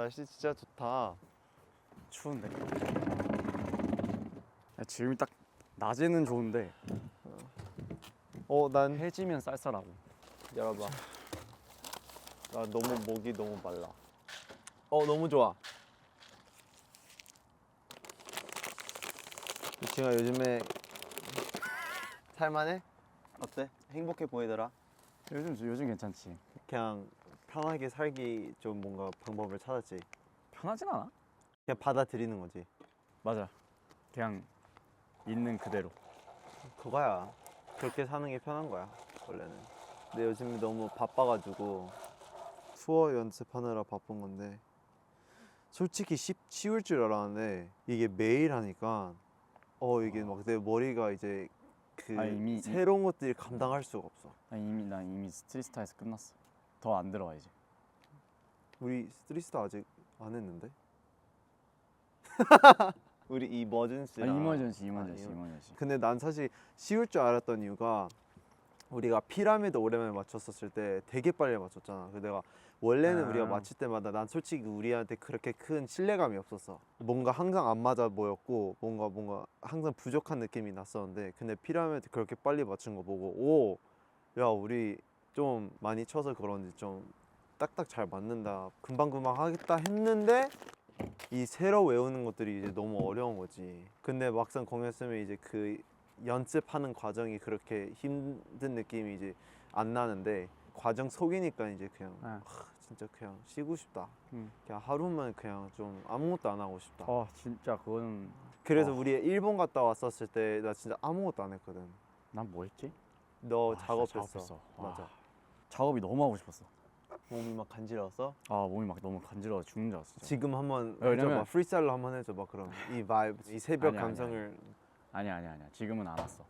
날씨 진짜 좋다. 추운데. 지금이 딱 낮에는 좋은데 난 해지면 쌀쌀하고. 열어봐. 나 너무 목이 너무 말라. 너무 좋아. 유치가 요즘에 살만해? 어때? 행복해 보이더라? 요즘 괜찮지. 그냥 편하게 살기 좀 뭔가 방법을 찾았지. 편하진 않아? 그냥 받아들이는 거지. 맞아. 그냥 있는 그대로. 그거야. 그렇게 사는 게 편한 거야 원래는. 근데 요즘 너무 바빠가지고 수어 연습하느라 바쁜 건데 솔직히 쉬울 줄 알았는데 이게 매일 하니까 이게 막 내 머리가 이제 그 이미 새로운 것들이 감당할 수가 없어. 난 이미 스트리스타에서 끝났어. 더 안 들어와 이제. 우리 스트리스타 아직 안 했는데? 우리 이머전시랑 이머전시. 근데 난 사실 쉬울 줄 알았던 이유가 우리가 피라미드 오랜만에 맞췄었을 때 되게 빨리 맞췄잖아. 그래서 내가 원래는 우리가 맞출 때마다 난 솔직히 우리한테 그렇게 큰 신뢰감이 없었어. 뭔가 항상 안 맞아 보였고 뭔가 항상 부족한 느낌이 났었는데 근데 피라미드 그렇게 빨리 맞춘 거 보고 야 우리 좀 많이 쳐서 그런지 좀 딱딱 잘 맞는다. 금방금방 하겠다 했는데 이 새로 외우는 것들이 이제 너무 어려운 거지. 근데 막상 공연 쓰면 이제 그 연습하는 과정이 그렇게 힘든 느낌이 이제 안 나는데 과정 속이니까 이제 그냥 진짜 그냥 쉬고 싶다. 그냥 하루만 그냥 좀 아무것도 안 하고 싶다. 진짜 그거는. 그래서 우리 일본 갔다 왔었을 때 나 진짜 아무것도 안 했거든. 난 뭐 했지? 너 진짜 작업했어. 작업했어. 맞아. 작업이 너무 하고 싶었어. 몸이 막 간지러웠어? 몸이 막 너무 간지러워 죽는 줄 알았어. 진짜. 지금 한번 왜냐면- 해줘봐. 프리스타일로 한번 해줘봐. 그럼 이 바이브, 이 새벽 아니야, 감성을. 아니야. 지금은 안 왔어.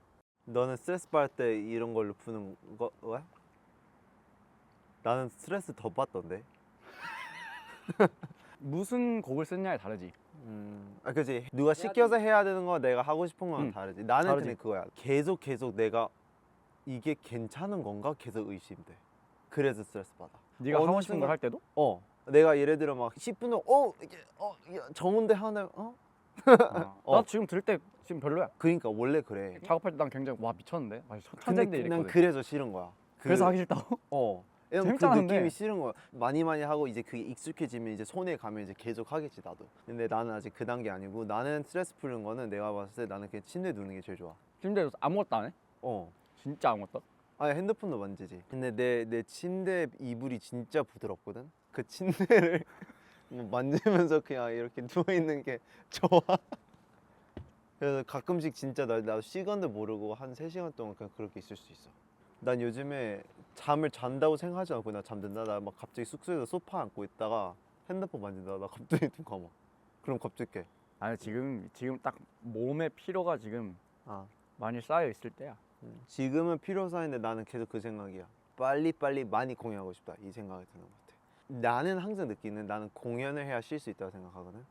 너는 스트레스 받을 때 이런 걸로 푸는 거야? 나는 스트레스 더 받던데. 무슨 곡을 쓰느냐에 다르지. 그지. 누가 시켜서 해야 되는 거 내가 하고 싶은 건 다르지. 나는 다르지. 근데 그거야. 계속 내가 이게 괜찮은 건가 계속 의심돼. 그래서 스트레스 받아. 네가 어느 하고 싶은 걸 순간- 할 때도? 내가 예를 들어 막 10분 동안 이게 정운대 하나 나 지금 들을 때 지금 별로야. 그러니까 원래 그래. 작업할 때 난 굉장히 와 미쳤는데. 근데 천재인데 난 이랬거든. 그래서 싫은 거야. 그래서 하기 싫다고? 왜냐면 그 재밌잖아, 느낌이 근데. 싫은 거야. 많이 하고 이제 그게 익숙해지면 이제 손에 가면 이제 계속 하겠지 나도. 근데 나는 아직 그 단계 아니고 나는 스트레스 푸는 거는 내가 봤을 때 나는 그냥 침대에 누는 게 제일 좋아. 침대에서 아무것도 안 해? 어. 진짜 아무것도? 아니 핸드폰도 만지지. 근데 내 침대 이불이 진짜 부드럽거든. 그 침대를 뭐 만지면서 그냥 이렇게 누워 있는 게 좋아. 그래서 가끔씩 진짜 나도 시간도 모르고 한 3시간 동안 그냥 그렇게 있을 수 있어. 난 요즘에 잠을 잔다고 생각하지 않고 나 잠든다. 나 막 갑자기 숙소에서 소파 앉고 있다가 핸드폰 만진다. 나 갑자기 눈 감아. 그럼 갑자기 깨. 아니 지금 딱 몸의 피로가 지금 아. 많이 쌓여 있을 때야. 지금은 필요사인데 나는 계속 그 생각이야. 빨리 많이 공연하고 싶다 이 생각이 드는 것 같아. 나는 항상 느끼는 나는 공연을 해야 쉴 수 있다고 생각하거든.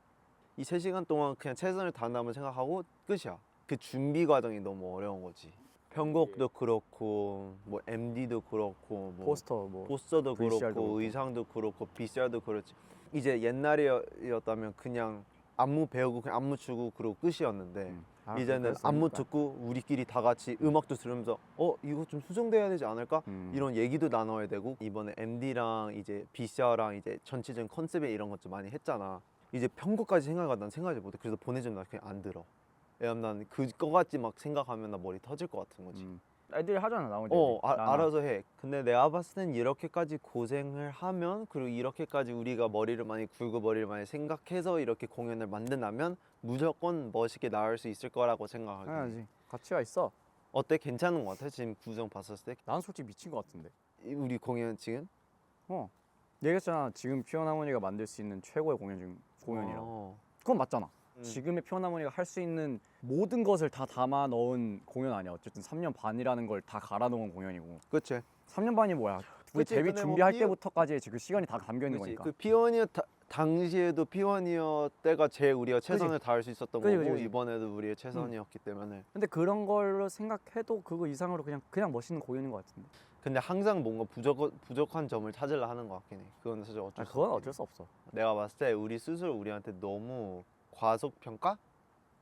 이 3시간 동안 그냥 최선을 다한다면 생각하고 끝이야. 그 준비 과정이 너무 어려운 거지. 편곡도 그렇고 뭐 MD도 그렇고 뭐 포스터도 VCR도 그렇고 그렇고. 의상도 그렇고 VCR도 그렇지. 이제 옛날이었다면 그냥 안무 배우고 그냥 안무 추고 그러고 끝이었는데 이제는 그랬으니까. 안무 듣고 우리끼리 다 같이 음악도 들으면서 이거 좀 수정돼야 되지 않을까? 이런 얘기도 나눠야 되고 이번에 MD랑 이제 VCR랑 이제 전체적인 컨셉에 이런 것 좀 많이 했잖아. 이제 편곡까지 난 생각하지 못해. 그래서 보내주면 나 그냥 안 들어. 왜냐면 난 그거 같지 막 생각하면 나 머리 터질 것 같은 거지. 애들이 하잖아 나머지. 알아서 해. 근데 내가 봤을 땐 이렇게까지 고생을 하면 그리고 이렇게까지 우리가 머리를 많이 굴고 머리를 많이 생각해서 이렇게 공연을 만든다면 무조건 멋있게 나올 수 있을 거라고 생각하기. 해야지. 가치가 있어. 어때? 괜찮은 것 같아? 지금 구성 봤었을 때? 난 솔직히 미친 것 같은데. 우리 공연 지금? 얘기했잖아. 지금 피어나머니가 만들 수 있는 최고의 공연이라고. 그건 맞잖아. 지금의 피어나머니가 할 수 있는 모든 것을 다 담아 넣은 공연 아니야. 어쨌든 3년 반이라는 걸 다 갈아 넣은 공연이고. 그치. 3년 반이 뭐야? 우리 그치, 데뷔 근데 뭐 준비할 때부터까지 그 시간이 다 담겨 있는 그치. 거니까. 그 피오니어 당시에도 피오니어 때가 제일 우리가 최선을 다할 수 있었던 그치, 거고 그치. 이번에도 우리의 최선이었기 때문에. 근데 그런 걸로 생각해도 그거 이상으로 그냥 멋있는 공연인 것 같은데. 근데 항상 뭔가 부족한 점을 찾으려 하는 것 같긴 해. 그건 사실 어쩔 수 그건 없긴 해. 어쩔 수 없어. 내가 봤을 때 우리 스스로 우리한테 너무 과소평가?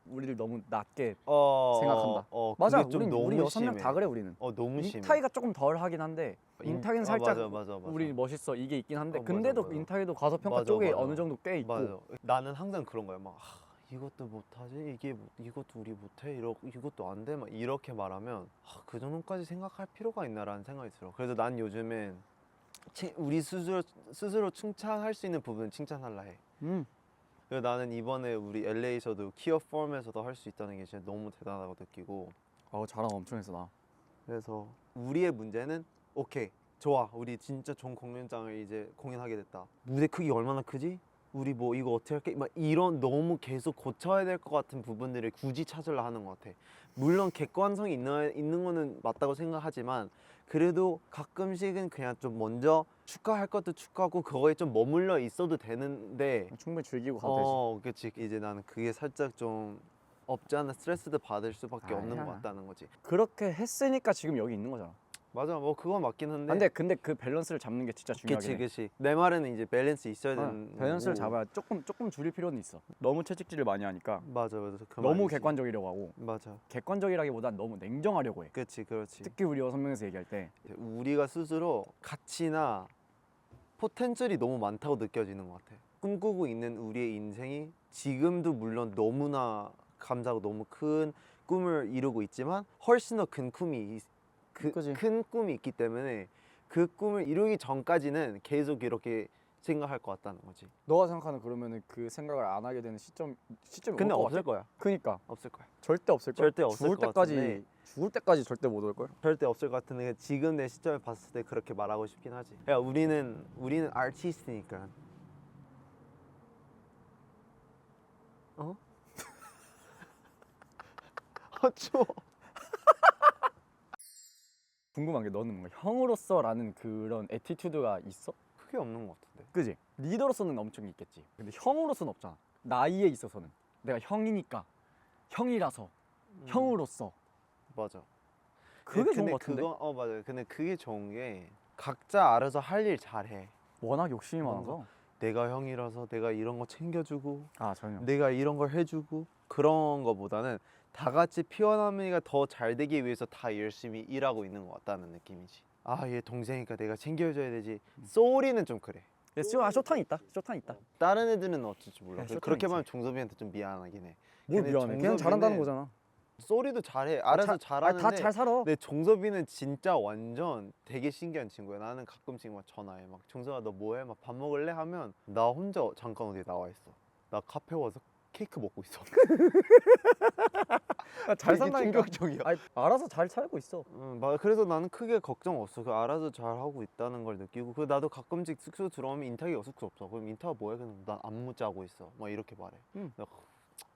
우리를 너무 낮게 어, 생각한다. 어, 맞아. 그게 좀 우리 너무 6명 심해. 다 그래 우리는. 너무 심해. 인타이가 조금 덜 하긴 한데 인타이는 살짝 맞아. 우리 멋있어 이게 있긴 한데 맞아, 근데도 맞아. 인타이도 과소평가 맞아, 쪽에 맞아. 어느 정도 꽤 있고. 맞아. 나는 항상 그런 거야. 막 이것도 못하지, 이것도 우리 못해, 이것도 안 돼, 막 이렇게 말하면 그 정도까지 생각할 필요가 있나라는 생각이 들어. 그래서 난 요즘엔 우리 스스로 칭찬할 수 있는 부분은 칭찬하려 해. 그래서 나는 이번에 우리 LA에서도 키어 폼에서도 할 수 있다는 게 진짜 너무 대단하다고 느끼고. 자랑 엄청 했어 나. 그래서 우리의 문제는 오케이 좋아 우리 진짜 좋은 공연장을 이제 공연하게 됐다. 무대 크기 얼마나 크지? 우리 뭐 이거 어떻게 할게? 막 이런 너무 계속 고쳐야 될 것 같은 부분들을 굳이 찾으려 하는 것 같아. 물론 객관성이 있는 거는 맞다고 생각하지만 그래도 가끔씩은 그냥 좀 먼저 축하할 것도 축하하고 그거에 좀 머물러 있어도 되는데 충분히 즐기고 가도 그치. 이제 나는 그게 살짝 좀 없지 않아 스트레스도 받을 수밖에 없는 것 같다는 거지. 되지. 그렇게 했으니까 지금 여기 있는 거잖아. 맞아, 뭐 그건 맞긴 한데. 근데 그 밸런스를 잡는 게 진짜 중요하긴 해. 그치. 내 말에는 이제 밸런스 있어야 되는 밸런스를 거고. 잡아야 조금 줄일 필요는 있어. 너무 채찍질을 많이 하니까 맞아. 그 너무 말이지. 객관적이려고 하고 맞아. 객관적이라기보단 너무 냉정하려고 해. 그렇지. 특히 우리 6명에서 얘기할 때 우리가 스스로 가치나 포텐셜이 너무 많다고 느껴지는 것 같아. 꿈꾸고 있는 우리의 인생이 지금도 물론 너무나 감사하고 너무 큰 꿈을 이루고 있지만 훨씬 더 큰 그치. 큰 꿈이 있기 때문에 그 꿈을 이루기 전까지는 계속 이렇게 생각할 것 같다는 거지. 너가 생각하는 그러면은 그 생각을 안 하게 되는 시점이 근데 올 것 없을 같아? 거야. 그니까 없을 거야. 절대 없을 걸. 절대 없을 것 같은데. 죽을 때까지 절대 못 올 걸. 절대 없을 것 같은데 지금 내 시점에 봤을 때 그렇게 말하고 싶긴 하지. 야 우리는 아티스트니까. 어? 추워. 궁금한 게 너는 뭔가 형으로서라는 그런 애티튜드가 있어? 크게 없는 것 같은데. 그지? 리더로서는 엄청 있겠지. 근데 형으로서는 없잖아. 나이에 있어서는 내가 형이니까 형이라서 형으로서 맞아. 그게 좋은 근데 것 같은데? 맞아. 근데 그게 좋은 게 각자 알아서 할 일 잘해. 워낙 욕심이 뭔가 많아서. 내가 형이라서 내가 이런 거 챙겨주고 전혀. 내가 이런 걸 해주고 그런 거보다는 다 같이 피어나미가 더 잘 되기 위해서 다 열심히 일하고 있는 것 같다는 느낌이지. 얘 동생이니까 내가 챙겨줘야 되지. 소리는 좀 그래. 쇼탄 있다. 쇼탄 있다. 다른 애들은 어쩔지 몰라. 쇼탄 그렇게 있지. 말하면 종섭이한테 좀 미안하긴 해. 뭘 근데 미안해. 그냥 종섭이는 잘한다는 거잖아. 소리도 잘해. 알아서 잘하는데. 다 잘 살아. 근데 종섭이는 진짜 완전 되게 신기한 친구야. 나는 가끔씩 막 전화해. 막 종섭아 너 뭐해? 막 밥 먹을래? 하면 나 혼자 잠깐 어디 나와 있어. 나 카페 와서 케이크 먹고 있어. 잘 되게 산다니까. 충격적이야. 알아서 잘 살고 있어. 그래서 나는 크게 걱정 없어. 그 알아서 잘 하고 있다는 걸 느끼고. 그 나도 가끔씩 숙소 들어오면 인탁이 숙소 없어. 그럼 인탁아 뭐해? 그냥 난 안무 짜고 있어. 막 이렇게 말해.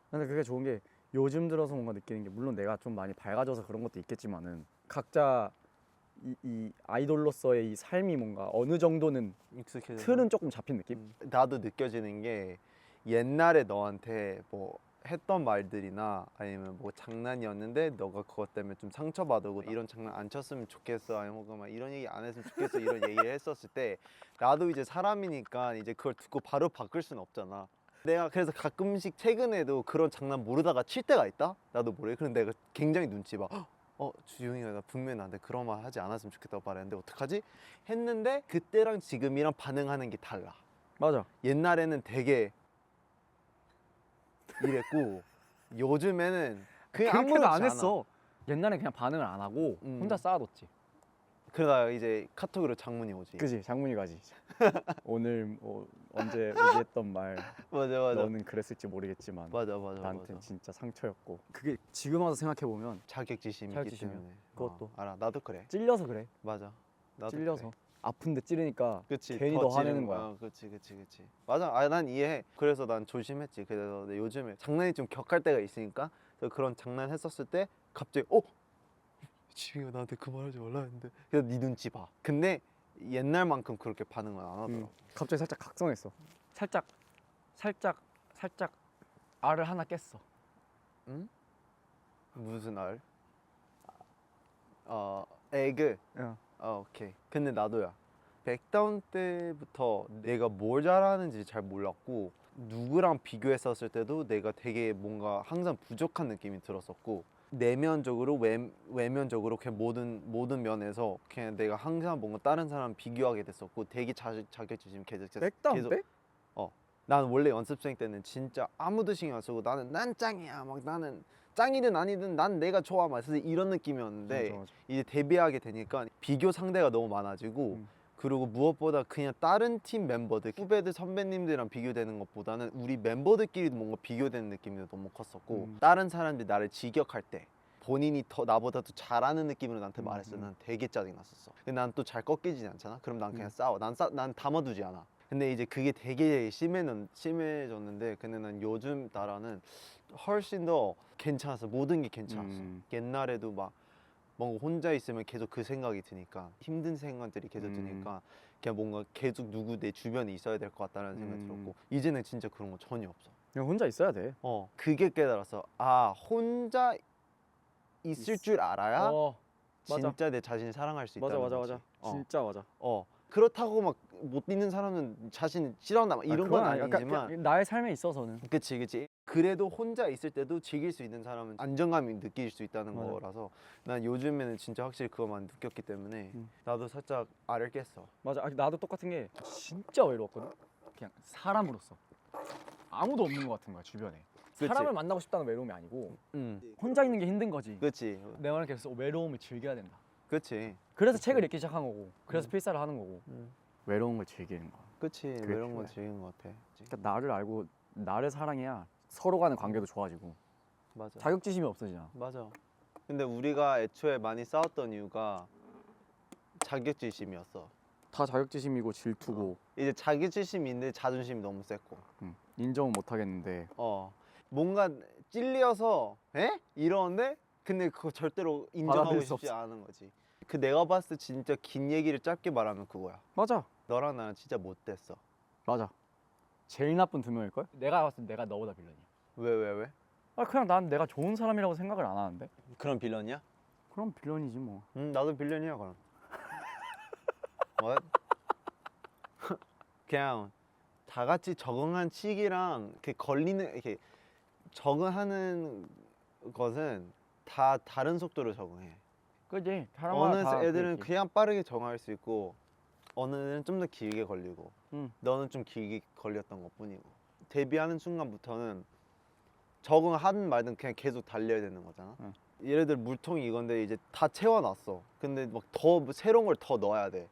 근데 그게 좋은 게 요즘 들어서 뭔가 느끼는 게 물론 내가 좀 많이 밝아져서 그런 것도 있겠지만은 각자 이 아이돌로서의 이 삶이 뭔가 어느 정도는 익숙해져. 틀은 조금 잡힌 느낌? 나도 느껴지는 게 옛날에 너한테 뭐 했던 말들이나 아니면 뭐 장난이었는데 너가 그것 때문에 좀 상처받고 이런 장난 안 쳤으면 좋겠어 아니면 혹은 막 이런 얘기 안 했으면 좋겠어 이런 얘기를 했었을 때 나도 이제 사람이니까 이제 그걸 듣고 바로 바꿀 수는 없잖아. 내가 그래서 가끔씩 최근에도 그런 장난 모르다가 칠 때가 있다? 나도 모르게. 그런데 내가 굉장히 눈치 봐. 주영이가 나 분명히 나한테 그런 말 하지 않았으면 좋겠다고 말했는데 어떡하지? 했는데 그때랑 지금이랑 반응하는 게 달라. 맞아. 옛날에는 되게 이랬고 요즘에는 그냥 그렇게도 아무렇지 안 않아. 했어. 옛날에 그냥 반응을 안 하고 혼자 쌓아뒀지. 그러다가 이제 카톡으로 장문이 오지. 그지? 장문이 가지. 오늘 뭐 언제 얘기했던 말 맞아. 너는 그랬을지 모르겠지만 맞아. 나한테는 진짜 상처였고 그게 지금 와서 생각해 보면 자격지심이 있기 자격지심이야. 때문에. 그것도. 알아. 나도 그래. 찔려서 그래. 맞아. 나도 찔려서 그래. 아픈데 찌르니까 그치, 괜히 더 화내는 거야. 그치. 맞아. 난 이해해. 그래서 난 조심했지. 그래서 요즘에 장난이 좀 격할 때가 있으니까 그런 장난 했었을 때 갑자기 지민이가 나한테 그 말 하지 말라 했는데 그래서 네 눈치 봐. 근데 옛날만큼 그렇게 반응은 안 하더라고. 갑자기 살짝 각성했어. 살짝 알을 하나 깼어. 응? 무슨 알? 에그. 오케이. 근데 나도야. 백다운 때부터 내가 뭘 잘하는지 잘 몰랐고 누구랑 비교했었을 때도 내가 되게 뭔가 항상 부족한 느낌이 들었었고 내면적으로 외면적으로 그냥 모든 면에서 그냥 내가 항상 뭔가 다른 사람 비교하게 됐었고 되게 자격지심 백다운 때? 난 원래 연습생 때는 진짜 아무도 신경 안 쓰고 난 짱이야 막 나는 짱이든 아니든 난 내가 좋아 막 이런 느낌이었는데 맞아. 이제 데뷔하게 되니까 비교 상대가 너무 많아지고 그리고 무엇보다 그냥 다른 팀 멤버들 후배들 선배님들이랑 비교되는 것보다는 우리 멤버들끼리도 뭔가 비교되는 느낌이 너무 컸었고 다른 사람들이 나를 직역할 때 본인이 더 나보다 더 잘하는 느낌으로 나한테 말했어. 난 되게 짜증 났었어. 근데 난 또 잘 꺾이지 않잖아. 그럼 난 그냥 싸워. 난 담아두지 않아. 근데 이제 그게 되게 심해졌는데 근데 난 요즘 따라는 훨씬 더 괜찮았어. 모든 게 괜찮았어. 옛날에도 막 뭔가 혼자 있으면 계속 그 생각이 드니까 힘든 생각들이 계속 드니까 그냥 뭔가 계속 누구 내 주변에 있어야 될 것 같다는 생각이 들었고 이제는 진짜 그런 거 전혀 없어. 그냥 혼자 있어야 돼. 그게 깨달았어. 아 혼자 있을 줄 알아야 맞아. 진짜 내 자신을 사랑할 수 있다는 거지. 맞아. 진짜 맞아. 그렇다고 막 못 믿는 사람은 자신을 싫어한다 막 이런 건 아니지만 그러니까 나의 삶에 있어서는 그치 그래도 혼자 있을 때도 즐길 수 있는 사람은 안정감이 느낄 수 있다는 맞아. 거라서 난 요즘에는 진짜 확실히 그거만 느꼈기 때문에 나도 살짝 알을 깼어. 맞아. 나도 똑같은 게 진짜 외로웠거든. 그냥 사람으로서 아무도 없는 것 같은 거야 주변에. 그치? 사람을 만나고 싶다는 외로움이 아니고 혼자 있는 게 힘든 거지. 그치 내 말은 계속 외로움을 즐겨야 된다. 그치 그래서 책을 읽기 시작한 거고, 그래서 필사를 하는 거고. 외로운 걸 즐기는 거야. 그치 그게 이런 거 필요해. 즐기는 것 같아. 그러니까 나를 알고 나를 사랑해야 서로 간의 관계도 좋아지고 맞아 자격지심이 없어지잖아. 맞아. 근데 우리가 애초에 많이 싸웠던 이유가 자격지심이었어. 다 자격지심이고 질투고 이제 자격지심이 있는데 자존심이 너무 셌고 인정은 못 하겠는데 뭔가 찔려서 에? 이러는데 근데 그거 절대로 인정하고 받아들일 수 싶지 않은 거지. 그 내가 봤을 때 진짜 긴 얘기를 짧게 말하면 그거야. 맞아. 너랑 나랑 진짜 못됐어. 맞아. 제일 나쁜 두 명일걸? 내가 봤을 때 내가 너보다 빌런이야. 왜? 그냥 난 내가 좋은 사람이라고 생각을 안 하는데? 그런 빌런이야? 그럼 빌런이지 뭐. 나도 빌런이야 그럼. What? 그냥 다 같이 적응한 시기랑 이렇게 걸리는 이렇게 적응하는 것은 다 다른 속도로 적응해. 그지? 어느 애들은 그냥 빠르게 적응할 수 있고 어느 애들은 좀 더 길게 걸리고 너는 좀 길게 걸렸던 것뿐이고 데뷔하는 순간부터는 적응하든 말든 그냥 계속 달려야 되는 거잖아. 예를 들어 물통이 이건데 이제 다 채워놨어. 근데 막 더 새로운 걸 더 넣어야 돼.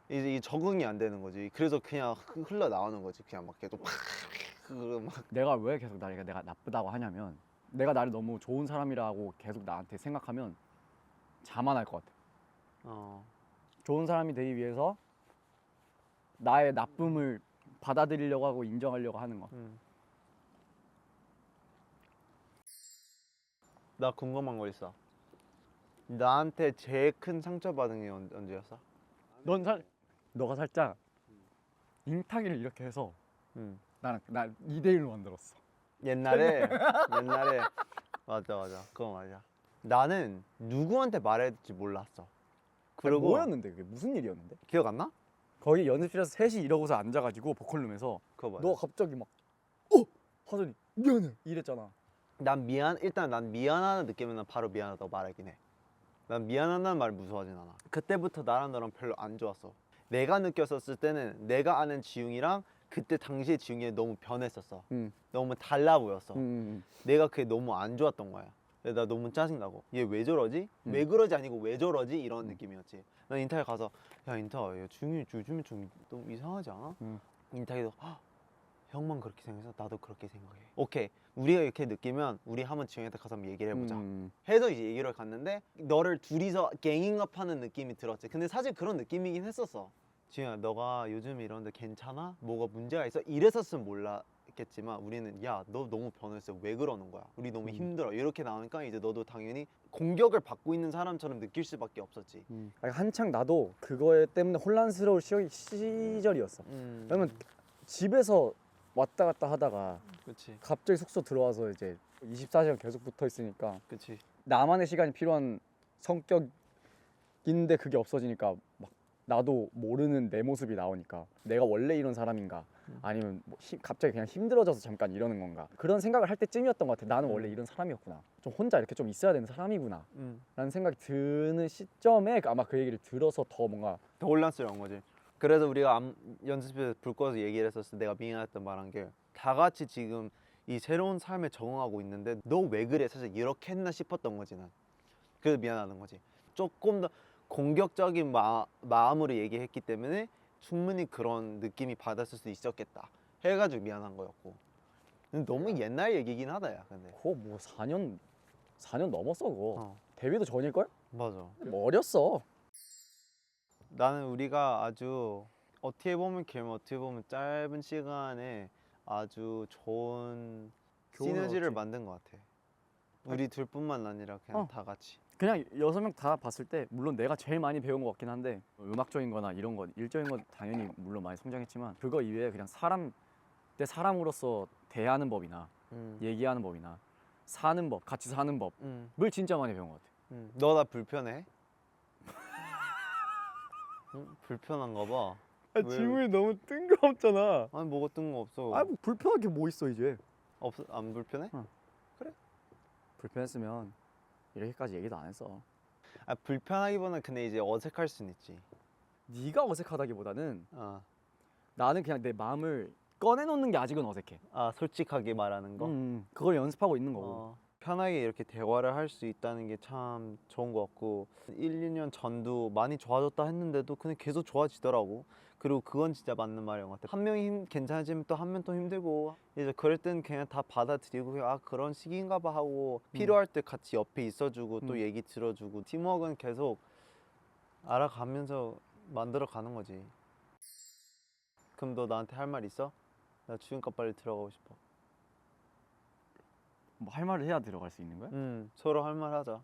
이제 이 적응이 안 되는 거지. 그래서 그냥 흘러 나오는 거지. 그냥 막 계속 막 내가 왜 계속 내가 나쁘다고 하냐면 내가 나를 너무 좋은 사람이라고 계속 나한테 생각하면 자만할 것 같아. 좋은 사람이 되기 위해서 나의 나쁨을 받아들이려고 하고 인정하려고 하는 거. 나 궁금한 거 있어. 나한테 제일 큰 상처받은 게 언제였어? 너가 살짝 인타기를 이렇게 해서 나 2대1로 만들었어. 옛날에 맞아 그거 맞아. 나는 누구한테 말해야 될지 몰랐어. 그리고 뭐였는데 그게 무슨 일이었는데? 기억 안 나? 거기 연습실에서 셋이 이러고서 앉아가지고 보컬룸에서 그거 맞아. 너가 갑자기 막 하더니 미안해 이랬잖아. 일단 난 미안하다는 느낌은 난 바로 미안하다고 말하긴 해. 난 미안하다는 말 무서워하진 않아. 그때부터 나랑 너랑 별로 안 좋았어. 내가 느꼈었을 때는 내가 아는 지웅이랑 그때 당시의 지웅이 너무 변했었어. 너무 달라 보였어. 내가 그게 너무 안 좋았던 거야. 나 너무 짜증나고 얘 왜 저러지? 왜 그러지 아니고 왜 저러지? 이런 느낌이었지. 난 인타에 가서 야 인타 야 지웅이 요즘에 좀 너무 이상하지 않아? 인타에도 형만 그렇게 생각해서 나도 그렇게 생각해. 오케이 우리가 이렇게 느끼면 우리 한번 지웅이한테 가서 한번 얘기를 해보자. 해서 이제 얘기를 갔는데 너를 둘이서 갱잉업하는 느낌이 들었지. 근데 사실 그런 느낌이긴 했었어. 지웅아 너가 요즘 이런데 괜찮아? 뭐가 문제가 있어? 이랬었으면 몰랐겠지만 우리는 야 너 너무 변했어. 왜 그러는 거야? 우리 너무 힘들어. 이렇게 나오니까 이제 너도 당연히 공격을 받고 있는 사람처럼 느낄 수밖에 없었지. 한창 나도 그거에 때문에 혼란스러울 시절이었어. 왜냐면 집에서 왔다 갔다 하다가 그렇지. 갑자기 숙소 들어와서 이제 24시간 계속 붙어 있으니까 그렇지. 나만의 시간이 필요한 성격이 근데 그게 없어지니까 막 나도 모르는 내 모습이 나오니까 내가 원래 이런 사람인가 아니면 뭐 갑자기 그냥 힘들어져서 잠깐 이러는 건가 그런 생각을 할 때쯤이었던 것 같아. 나는 원래 이런 사람이었구나. 좀 혼자 이렇게 좀 있어야 되는 사람이구나 라는 생각이 드는 시점에 아마 그 얘기를 들어서 더 뭔가 더 혼란스러운 거지. 그래서 우리가 연습실에서 불 꺼서 얘기를 했었을 때 내가 미안했던 말한 게 다 같이 지금 이 새로운 삶에 적응하고 있는데 너 왜 그래? 사실 이렇게 했나 싶었던 거지 난. 그래서 미안하는 거지. 조금 더 공격적인 마음으로 얘기했기 때문에 충분히 그런 느낌이 받았을 수 있었겠다 해가지고 미안한 거였고. 근데 너무 옛날 얘기긴 하다 야. 근데 그거 뭐 4년 넘었어 그거. 어. 데뷔도 전일걸? 맞아. 뭐 어렸어. 나는 우리가 아주 어떻게 보면 길면 어떻게 보면 짧은 시간에 아주 좋은 교훈을 시너지를 얻지. 만든 것 같아. 우리 둘뿐만 아니라 그냥 다 같이. 그냥 6명 다 봤을 때 물론 내가 제일 많이 배운 것 같긴 한데 음악적인 거나 이런 거 일적인 건 당연히 물론 많이 성장했지만 그거 이외에 그냥 사람 대 사람으로서 대하는 법이나 얘기하는 법이나 사는 법, 같이 사는 법을 진짜 많이 배운 것 같아. 너 나 불편해? 불편한가 봐. 왜? 질문이 너무 뜬금없잖아. 아니 뭐가 뜬금없어. 뭐 불편한 게 뭐 있어 이제. 안 불편해? 불편했으면 이렇게까지 얘기도 안 했어. 아 불편하기보다는 근데 이제 어색할 순 있지. 네가 어색하다기보다는 어. 나는 그냥 내 마음을 꺼내놓는 게 아직은 어색해. 아 솔직하게 말하는 거. 그걸 연습하고 있는 거고. 편하게 이렇게 대화를 할 수 있다는 게 참 좋은 것 같고 1, 2년 전도 많이 좋아졌다 했는데도 그냥 계속 좋아지더라고. 그리고 그건 진짜 맞는 말인 것 같아. 한 명이 괜찮아지면 또 한 명 또 힘들고 이제 그럴 땐 그냥 다 받아들이고 아 그런 시기인가 봐 하고 필요할 때 같이 옆에 있어주고 또 얘기 들어주고 팀워크는 계속 알아가면서 만들어가는 거지. 그럼 너 나한테 할 말 있어? 나 주윤과 빨리 들어가고 싶어. 뭐 할 말을 해야 들어갈 수 있는 거야? 서로 할 말 하자.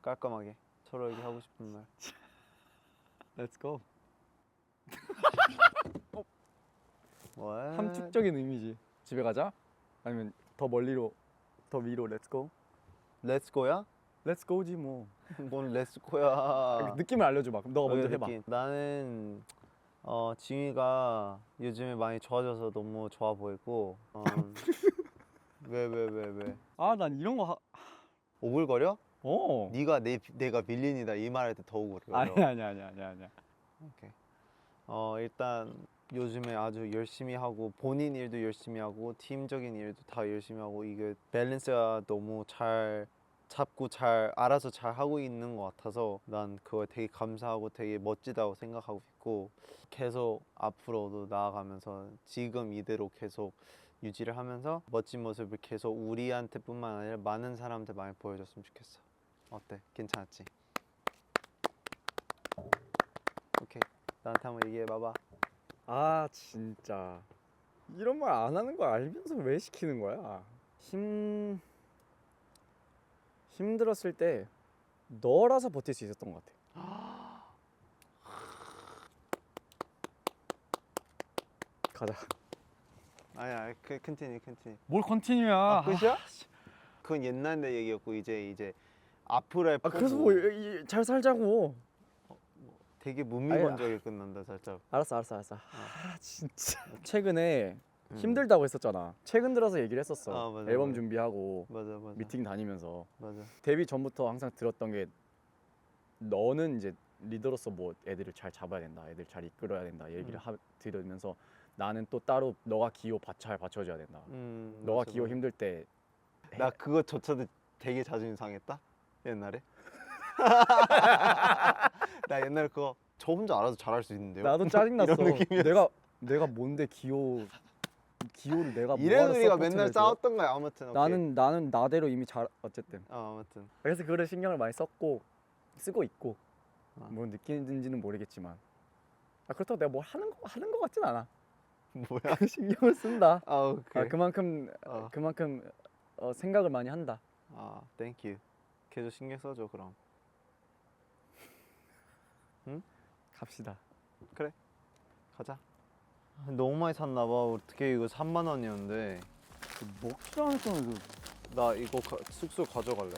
깔끔하게 서로 얘기하고 싶은 말. Let's go. What? 함축적인 의미지. 집에 가자? 아니면 더 멀리로, 더 위로 Let's go? 렛츠고야? Let's go지 뭐. 뭔 렛츠고야? 느낌을 알려줘 봐. 그럼 너가 먼저 해봐. 나는 지휘가 요즘에 많이 좋아져서 너무 좋아 보이고. 왜? 난 이런 거 오글거려? 어. 내가 빌린이다 이 말할 때 더 오글거려. 아니야. 오케이. 일단 요즘에 아주 열심히 하고 본인 일도 열심히 하고 팀적인 일도 다 열심히 하고 이게 밸런스가 너무 잘 잡고 잘 알아서 잘 하고 있는 것 같아서 난 그거 되게 감사하고 되게 멋지다고 생각하고 있고 계속 앞으로도 나아가면서 지금 이대로 계속 유지를 하면서 멋진 모습을 계속 우리한테뿐만 아니라 많은 사람한테 많이 보여줬으면 좋겠어. 어때? 괜찮았지? 오케이. 나한테 한번 얘기해 봐봐. 진짜 이런 말 안 하는 거 알면서 왜 시키는 거야? 힘들었을 때 너라서 버틸 수 있었던 것 같아. 가자. 아니야, 컨티뉴. 뭘 컨티뉴야? 끝이야? 그건 옛날 내 얘기였고 이제 앞으로의 포부. 그래서 뭐 잘 살자고. 되게 무미건조하게 끝난다 살짝. 알았어. 진짜. 최근에 힘들다고 했었잖아. 최근 들어서 얘기를 했었어. 맞아, 앨범 맞아. 준비하고 맞아. 미팅 다니면서 맞아. 데뷔 전부터 항상 들었던 게 너는 이제 리더로서 뭐 애들을 잘 잡아야 된다, 애들 잘 이끌어야 된다 얘기를 들으면서 나는 또 따로 너가 기호 잘 받쳐줘야 된다. 너가 맞아, 기호 맞아. 힘들 때 나 그거조차도 되게 자존심 상했다 옛날에. 나 옛날에 그거 저 혼자 알아서 잘할 수 있는데요. 나도 짜증났어. 이런 느낌이었어. 내가 뭔데 기호를 내가 이래서 뭐하러 우리가 서포트를 맨날 해줘? 싸웠던 거야 아무튼. 오케이. 나는 나대로 이미 잘 어쨌든. 아무튼. 그래서 그거를 신경을 많이 썼고 쓰고 있고 어. 뭐 느끼는지는 모르겠지만 그렇다고 내가 뭘 하는 거 같진 않아. 뭐야? 신경을 쓴다. 오케이. 그만큼 어. 생각을 많이 한다. 땡큐. 계속 신경 써줘 그럼. 응? 갑시다. 그래. 가자. 너무 많이 샀나 봐. 어떻게 이거 3만 원이었는데. 먹지도 않았잖아. 나 이거 숙소 가져갈래.